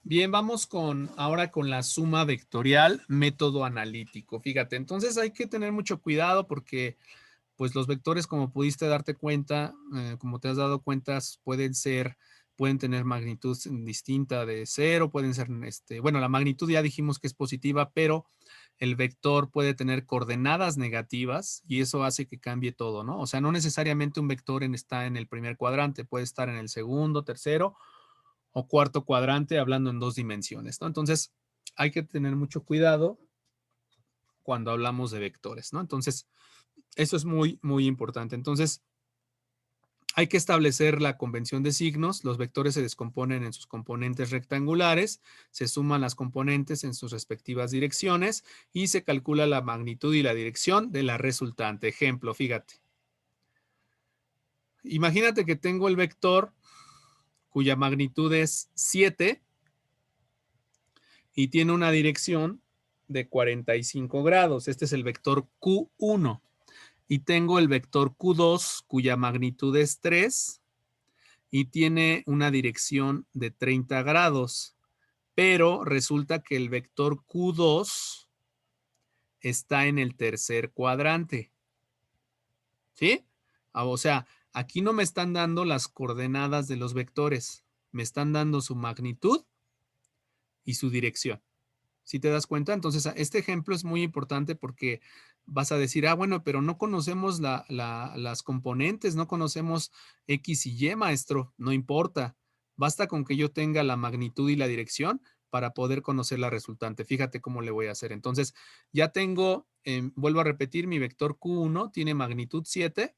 Bien, vamos ahora con la suma vectorial, método analítico. Fíjate, entonces hay que tener mucho cuidado porque pues los vectores, como pudiste darte cuenta, como te has dado cuenta, pueden tener magnitud distinta de cero, pueden ser, bueno, la magnitud ya dijimos que es positiva, pero el vector puede tener coordenadas negativas y eso hace que cambie todo, ¿no? O sea, no necesariamente un vector está en el primer cuadrante, puede estar en el segundo, tercero o cuarto cuadrante, hablando en dos dimensiones, ¿no? Entonces, hay que tener mucho cuidado cuando hablamos de vectores, ¿no? Entonces, eso es muy, muy importante. Entonces, hay que establecer la convención de signos. Los vectores se descomponen en sus componentes rectangulares, se suman las componentes en sus respectivas direcciones y se calcula la magnitud y la dirección de la resultante. Ejemplo, fíjate. Imagínate que tengo el vector cuya magnitud es 7 y tiene una dirección de 45 grados. Este es el vector Q1. Y tengo el vector Q2 cuya magnitud es 3 y tiene una dirección de 30 grados. Pero resulta que el vector Q2 está en el tercer cuadrante. ¿Sí? O sea, aquí no me están dando las coordenadas de los vectores. Me están dando su magnitud y su dirección. ¿Sí te das cuenta? Entonces, este ejemplo es muy importante porque vas a decir, bueno, pero no conocemos las componentes, no conocemos X y Y, maestro. No importa. Basta con que yo tenga la magnitud y la dirección para poder conocer la resultante. Fíjate cómo le voy a hacer. Entonces, ya tengo, vuelvo a repetir, mi vector Q1 tiene magnitud 7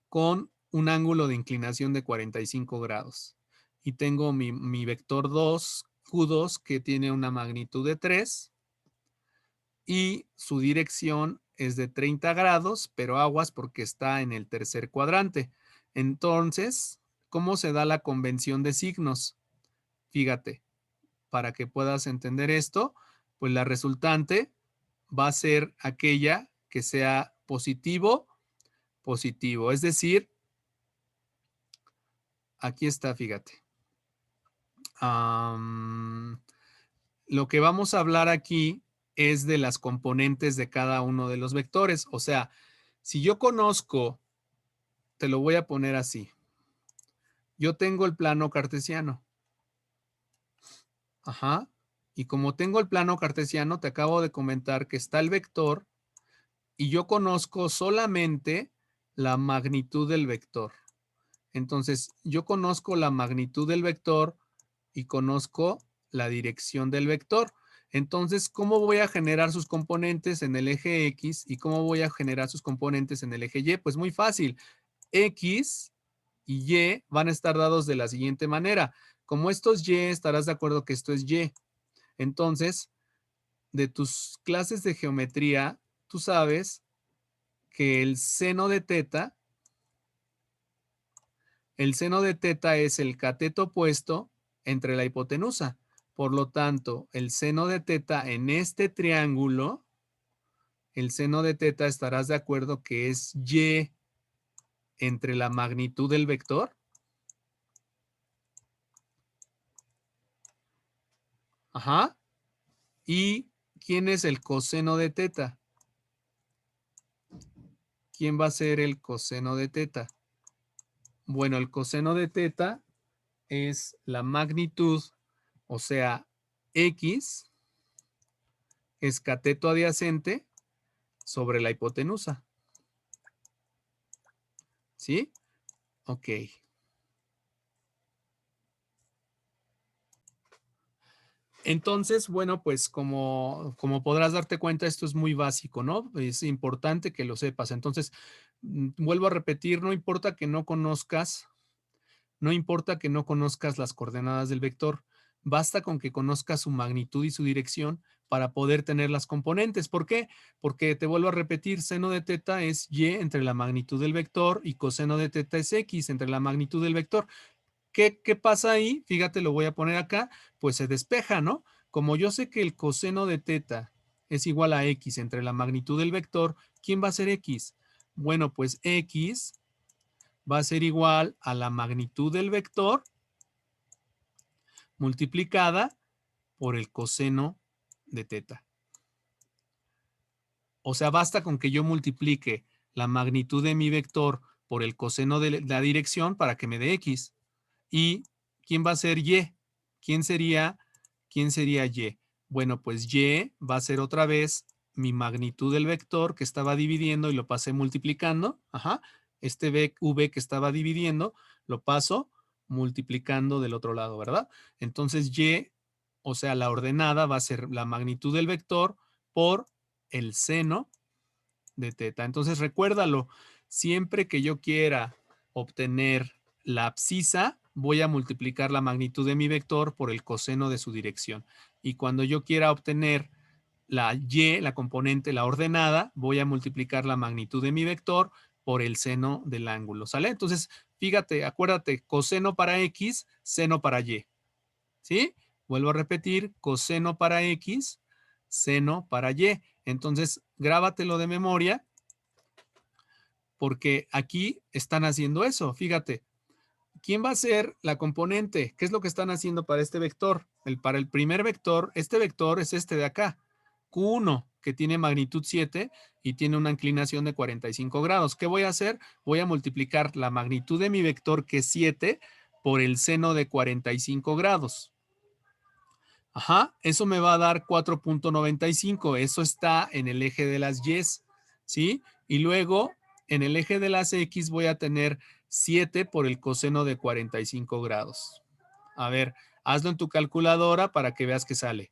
con un ángulo de inclinación de 45 grados. Y tengo mi vector 2, Q2, que tiene una magnitud de 3 y su dirección es de 30 grados, pero aguas porque está en el tercer cuadrante. Entonces, ¿cómo se da la convención de signos? Fíjate, para que puedas entender esto, pues la resultante va a ser aquella que sea positivo, positivo. Es decir, aquí está, fíjate. Lo que vamos a hablar aquí es de las componentes de cada uno de los vectores. O sea, si yo conozco, te lo voy a poner así. Yo tengo el plano cartesiano. Ajá. Y como tengo el plano cartesiano, te acabo de comentar que está el vector y yo conozco solamente la magnitud del vector. Entonces, yo conozco la magnitud del vector y conozco la dirección del vector. Entonces, ¿cómo voy a generar sus componentes en el eje X y cómo voy a generar sus componentes en el eje Y? Pues muy fácil. X y Y van a estar dados de la siguiente manera. Como esto es Y, estarás de acuerdo que esto es Y. Entonces, de tus clases de geometría, tú sabes que el seno de teta es el cateto opuesto entre la hipotenusa. Por lo tanto, el seno de teta en este triángulo, el seno de teta estarás de acuerdo que es Y entre la magnitud del vector. Ajá. ¿Y quién es el coseno de teta? ¿Quién va a ser el coseno de teta? Bueno, el coseno de teta es la magnitud, o sea, X es cateto adyacente sobre la hipotenusa. ¿Sí? Ok. Entonces, bueno, pues como podrás darte cuenta, esto es muy básico, ¿no? Es importante que lo sepas. Entonces, vuelvo a repetir, no importa que no conozcas las coordenadas del vector, basta con que conozcas su magnitud y su dirección para poder tener las componentes. ¿Por qué? Porque te vuelvo a repetir, seno de teta es y entre la magnitud del vector y coseno de teta es x entre la magnitud del vector. ¿Qué pasa ahí? Fíjate, lo voy a poner acá, pues se despeja, ¿no? Como yo sé que el coseno de teta es igual a x entre la magnitud del vector, ¿quién va a ser x? Bueno, pues x va a ser igual a la magnitud del vector multiplicada por el coseno de teta. O sea, basta con que yo multiplique la magnitud de mi vector por el coseno de la dirección para que me dé X. ¿Y quién va a ser Y? ¿Quién sería Y? Bueno, pues Y va a ser otra vez mi magnitud del vector que estaba dividiendo y lo pasé multiplicando. Ajá. Este V que estaba dividiendo lo paso multiplicando del otro lado, ¿verdad? Entonces Y, o sea, la ordenada va a ser la magnitud del vector por el seno de teta. Entonces recuérdalo, siempre que yo quiera obtener la abscisa, voy a multiplicar la magnitud de mi vector por el coseno de su dirección. Y cuando yo quiera obtener la y, la componente, la ordenada, voy a multiplicar la magnitud de mi vector por el seno del ángulo, ¿sale? Entonces, fíjate, acuérdate, coseno para X, seno para Y, ¿sí? Vuelvo a repetir, coseno para X, seno para Y. Entonces, grábatelo de memoria porque aquí están haciendo eso. Fíjate, ¿quién va a ser la componente? ¿Qué es lo que están haciendo para este vector? Para el primer vector, este vector es este de acá, Q1, que tiene magnitud 7 y tiene una inclinación de 45 grados. ¿Qué voy a hacer? Voy a multiplicar la magnitud de mi vector, que es 7, por el seno de 45 grados. Ajá, eso me va a dar 4.95. Eso está en el eje de las Y, ¿sí? Y luego en el eje de las X voy a tener 7 por el coseno de 45 grados. A ver, hazlo en tu calculadora para que veas que sale.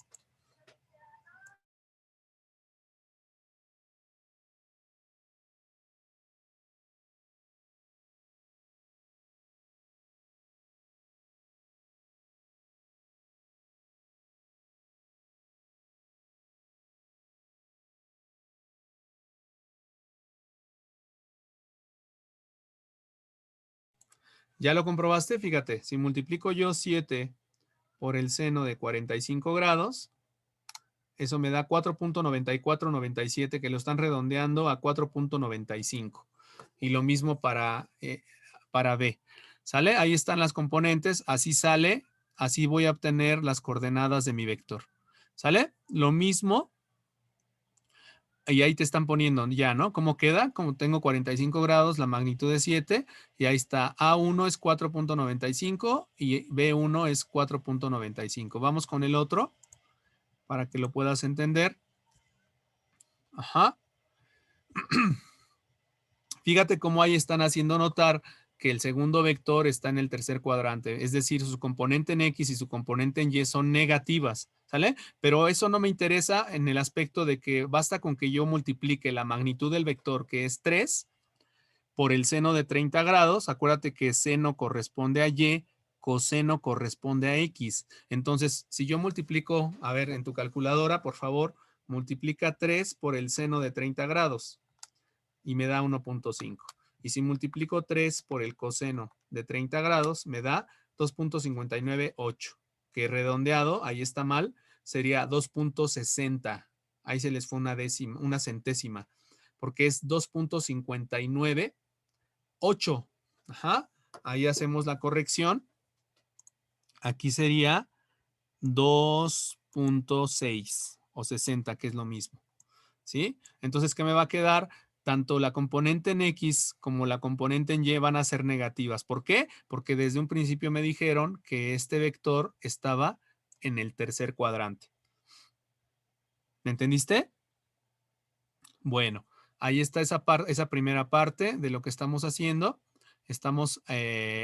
¿Ya lo comprobaste? Fíjate, si multiplico yo 7 por el seno de 45 grados, eso me da 4.9497, que lo están redondeando a 4.95. Y lo mismo para B. ¿Sale? Ahí están las componentes. Así sale. Así voy a obtener las coordenadas de mi vector. ¿Sale? Lo mismo. Y ahí te están poniendo ya, ¿no? ¿Cómo queda? Como tengo 45 grados, la magnitud es 7. Y ahí está. A1 es 4.95 y B1 es 4.95. Vamos con el otro para que lo puedas entender. Ajá. Fíjate cómo ahí están haciendo notar que el segundo vector está en el tercer cuadrante, es decir, su componente en X y su componente en Y son negativas, ¿sale? Pero eso no me interesa en el aspecto de que basta con que yo multiplique la magnitud del vector, que es 3, por el seno de 30 grados. Acuérdate que seno corresponde a Y, coseno corresponde a X. Entonces, si yo multiplico, a ver, en tu calculadora, por favor, multiplica 3 por el seno de 30 grados y me da 1.5. Y si multiplico 3 por el coseno de 30 grados, me da 2.598, que redondeado, ahí está mal, sería 2.60. Ahí se les fue una décima, una centésima, porque es 2.598. Ajá, ahí hacemos la corrección. Aquí sería 2.6 o 60, que es lo mismo. ¿Sí? Entonces, ¿qué me va a quedar? Tanto la componente en X como la componente en Y van a ser negativas. ¿Por qué? Porque desde un principio me dijeron que este vector estaba en el tercer cuadrante. ¿Me entendiste? Bueno, ahí está esa primera parte de lo que estamos haciendo. Estamos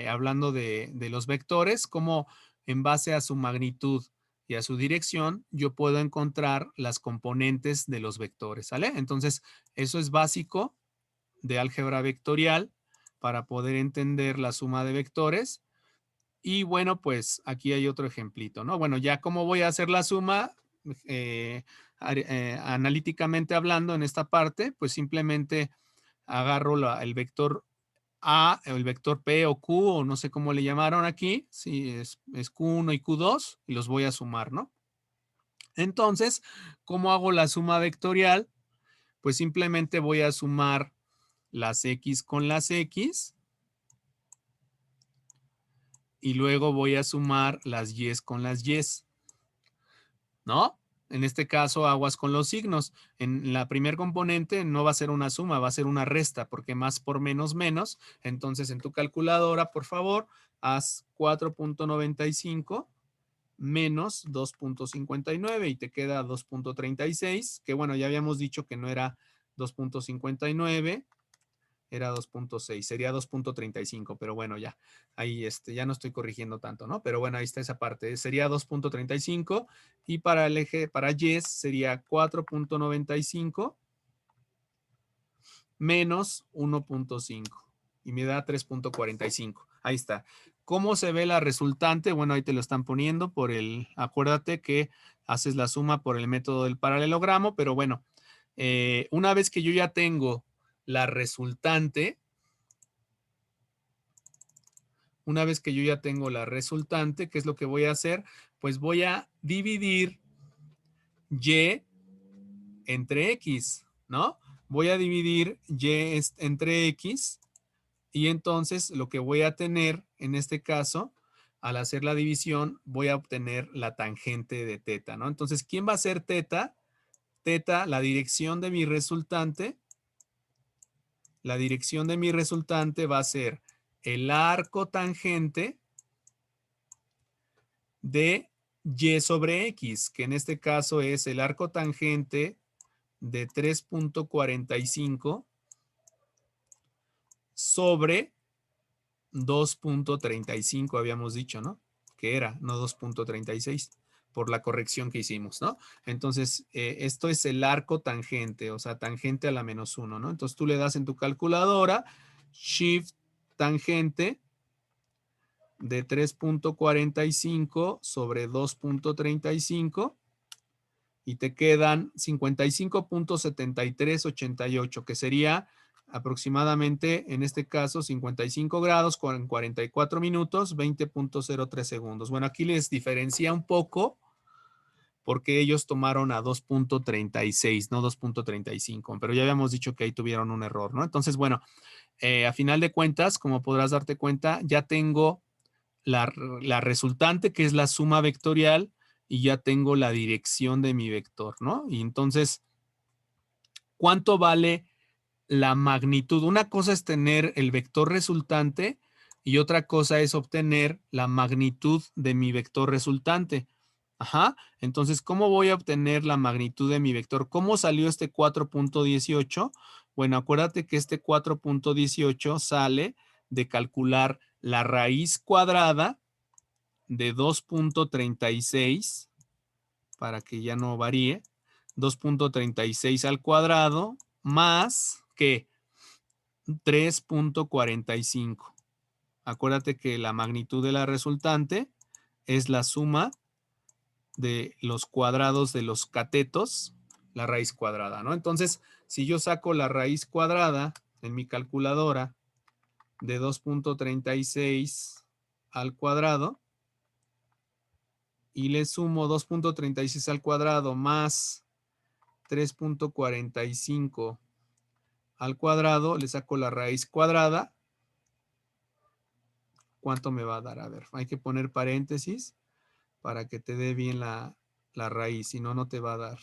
hablando de los vectores, cómo en base a su magnitud y a su dirección, yo puedo encontrar las componentes de los vectores, ¿sale? Entonces, eso es básico de álgebra vectorial para poder entender la suma de vectores. Y bueno, pues aquí hay otro ejemplito, ¿no? Bueno, ya cómo voy a hacer la suma, analíticamente hablando en esta parte, pues simplemente agarro el vector A, el vector P o Q, o no sé cómo le llamaron aquí, si es Q1 y Q2, y los voy a sumar, ¿no? Entonces, ¿cómo hago la suma vectorial? Pues simplemente voy a sumar las X con las X y luego voy a sumar las Y's con las Y's, ¿no? En este caso, aguas con los signos. En la primer componente no va a ser una suma, va a ser una resta, porque más por menos, menos. Entonces, en tu calculadora, por favor, haz 4.95 menos 2.59 y te queda 2.36, que bueno, ya habíamos dicho que no era 2.59, era 2.6, sería 2.35, pero bueno, ya, ahí ya no estoy corrigiendo tanto, ¿no? Pero bueno, ahí está esa parte, sería 2.35 y para el eje, para yes sería 4.95 menos 1.5 y me da 3.45. Ahí está. ¿Cómo se ve la resultante? Bueno, ahí te lo están poniendo por acuérdate que haces la suma por el método del paralelogramo, pero bueno, una vez que yo ya tengo la resultante, ¿qué es lo que voy a hacer? Pues voy a dividir y entre x, ¿no? Voy a dividir y entre x y entonces lo que voy a tener en este caso, al hacer la división, voy a obtener la tangente de teta, ¿no? Entonces, ¿quién va a ser teta? Teta, la dirección de mi resultante va a ser el arco tangente de y sobre x, que en este caso es el arco tangente de 3.45 sobre 2.35 habíamos dicho, ¿no? Que era, no 2.36 por la corrección que hicimos, ¿no? Entonces, esto es el arco tangente, o sea, tangente a la menos 1, ¿no? Entonces, tú le das en tu calculadora shift tangente de 3.45 sobre 2.35 y te quedan 55.7388, que sería aproximadamente, en este caso, 55 grados con 44 minutos, 20.03 segundos. Bueno, aquí les diferencia un poco porque ellos tomaron a 2.36, no 2.35, pero ya habíamos dicho que ahí tuvieron un error, ¿no? Entonces, bueno, a final de cuentas, como podrás darte cuenta, ya tengo la resultante, que es la suma vectorial, y ya tengo la dirección de mi vector, ¿no? Y entonces, ¿cuánto vale la magnitud? Una cosa es tener el vector resultante y otra cosa es obtener la magnitud de mi vector resultante. Ajá. Entonces, ¿cómo voy a obtener la magnitud de mi vector? ¿Cómo salió este 4.18? Bueno, acuérdate que este 4.18 sale de calcular la raíz cuadrada de 2.36, para que ya no varíe, 2.36 al cuadrado más que 3.45. Acuérdate que la magnitud de la resultante es la suma de los cuadrados de los catetos, la raíz cuadrada, ¿no? Entonces, si yo saco la raíz cuadrada en mi calculadora de 2.36 al cuadrado y le sumo 2.36 al cuadrado más 3.45 al cuadrado, le saco la raíz cuadrada. ¿Cuánto me va a dar? A ver, hay que poner paréntesis para que te dé bien la raíz, si no, no te va a dar.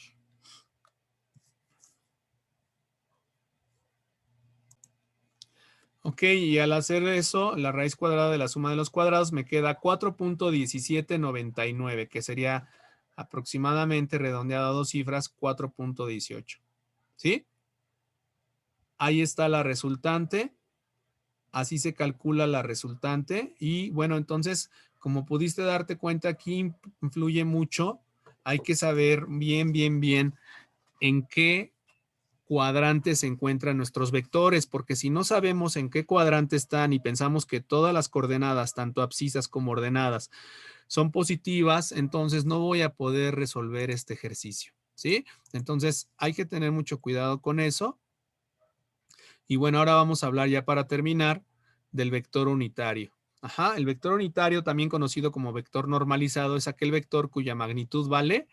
Ok, y al hacer eso, la raíz cuadrada de la suma de los cuadrados me queda 4.1799, que sería aproximadamente, redondeado a dos cifras, 4.18. ¿Sí? Ahí está la resultante. Así se calcula la resultante. Y bueno, entonces, como pudiste darte cuenta, aquí influye mucho. Hay que saber bien, bien, bien en qué cuadrante se encuentran nuestros vectores, porque si no sabemos en qué cuadrante están y pensamos que todas las coordenadas, tanto abscisas como ordenadas, son positivas, entonces no voy a poder resolver este ejercicio, ¿sí? Entonces hay que tener mucho cuidado con eso. Y bueno, ahora vamos a hablar ya para terminar del vector unitario. Ajá, el vector unitario, también conocido como vector normalizado, es aquel vector cuya magnitud vale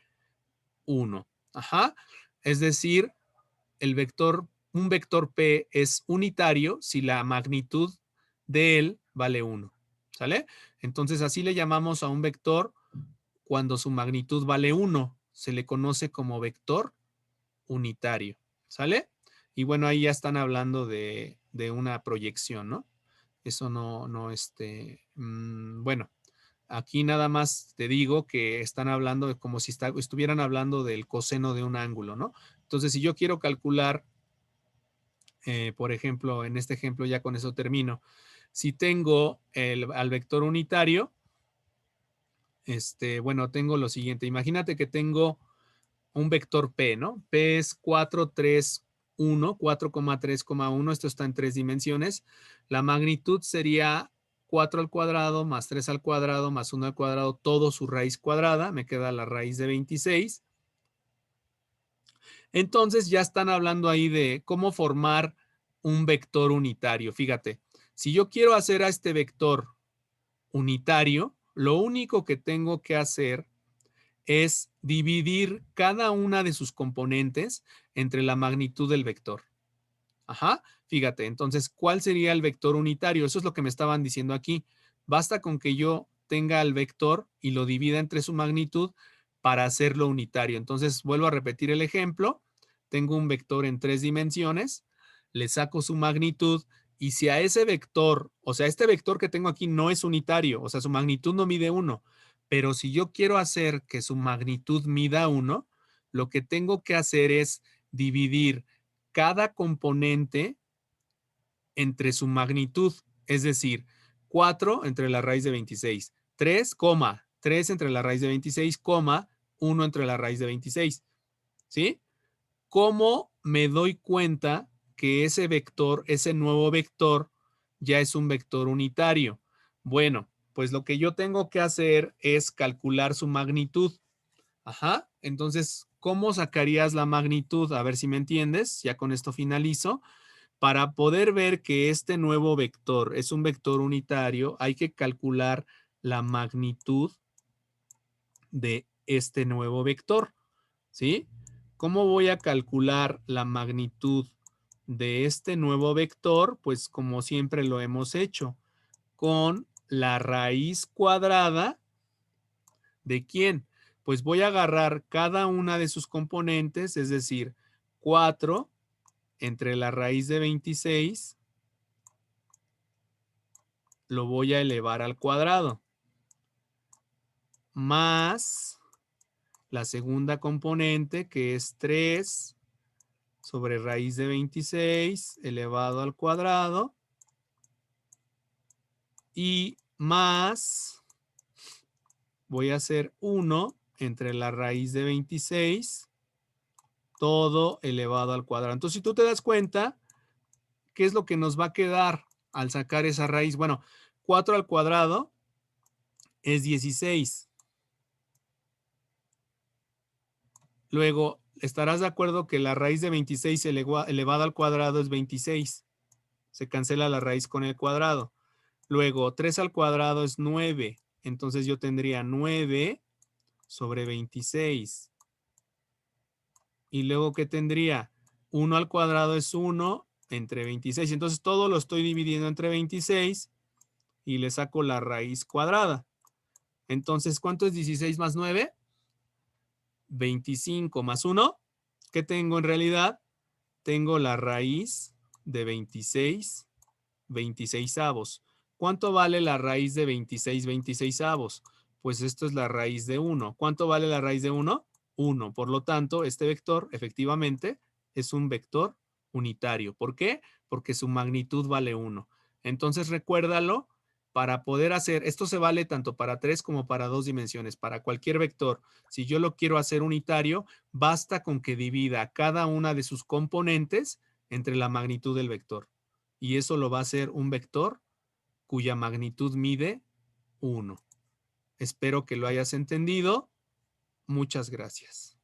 1. Ajá, es decir, un vector P es unitario si la magnitud de él vale 1. ¿Sale? Entonces, así le llamamos a un vector cuando su magnitud vale 1. Se le conoce como vector unitario. ¿Sale? Y bueno, ahí ya están hablando de una proyección, ¿no? Eso bueno, aquí nada más te digo que están hablando de como si estuvieran hablando del coseno de un ángulo, ¿no? Entonces, si yo quiero calcular, por ejemplo, en este ejemplo ya con eso termino. Si tengo al vector unitario, bueno, tengo lo siguiente. Imagínate que tengo un vector P, ¿no? P es 4, 3, 1, 4,3,1. Esto está en 3 dimensiones. La magnitud sería 4 al cuadrado más 3 al cuadrado más 1 al cuadrado, todo su raíz cuadrada. Me queda la raíz de 26. Entonces ya están hablando ahí de cómo formar un vector unitario. Fíjate, si yo quiero hacer a este vector unitario, lo único que tengo que hacer es dividir cada una de sus componentes entre la magnitud del vector. Ajá, fíjate, entonces, ¿cuál sería el vector unitario? Eso es lo que me estaban diciendo aquí. Basta con que yo tenga el vector y lo divida entre su magnitud para hacerlo unitario. Entonces, vuelvo a repetir el ejemplo. Tengo un vector en 3 dimensiones, le saco su magnitud y si a ese vector, o sea, este vector que tengo aquí no es unitario, o sea, su magnitud no mide 1, pero si yo quiero hacer que su magnitud mida 1, lo que tengo que hacer es dividir cada componente entre su magnitud, es decir, 4 entre la raíz de 26, 3 entre la raíz de 26, 1 entre la raíz de 26, ¿sí? ¿Cómo me doy cuenta que ese vector, ese nuevo vector, ya es un vector unitario? Bueno, pues lo que yo tengo que hacer es calcular su magnitud. Ajá, entonces, ¿cómo sacarías la magnitud? A ver si me entiendes, ya con esto finalizo. Para poder ver que este nuevo vector es un vector unitario, hay que calcular la magnitud de este nuevo vector, ¿sí? ¿Cómo voy a calcular la magnitud de este nuevo vector? Pues como siempre lo hemos hecho, con la raíz cuadrada ¿de quién? Pues voy a agarrar cada una de sus componentes, es decir, 4 entre la raíz de 26, lo voy a elevar al cuadrado, más la segunda componente, que es 3 sobre raíz de 26 elevado al cuadrado, y más, voy a hacer 1 entre la raíz de 26, todo elevado al cuadrado. Entonces, si tú te das cuenta, ¿qué es lo que nos va a quedar al sacar esa raíz? Bueno, 4 al cuadrado es 16. Luego, estarás de acuerdo que la raíz de 26 elevada al cuadrado es 26. Se cancela la raíz con el cuadrado. Luego, 3 al cuadrado es 9. Entonces yo tendría 9 sobre 26. Y luego, ¿qué tendría? 1 al cuadrado es 1 entre 26. Entonces todo lo estoy dividiendo entre 26 y le saco la raíz cuadrada. Entonces, ¿cuánto es 16 más 9? 25 más 1. ¿Qué tengo en realidad? Tengo la raíz de 26, 26avos. ¿Cuánto vale la raíz de 26, 26avos? Pues esto es la raíz de 1. ¿Cuánto vale la raíz de 1? 1. Por lo tanto, este vector efectivamente es un vector unitario. ¿Por qué? Porque su magnitud vale 1. Entonces, recuérdalo, para poder hacer, esto se vale tanto para 3 como para 2 dimensiones, para cualquier vector. Si yo lo quiero hacer unitario, basta con que divida cada una de sus componentes entre la magnitud del vector. Y eso lo va a hacer un vector cuya magnitud mide 1. Espero que lo hayas entendido. Muchas gracias.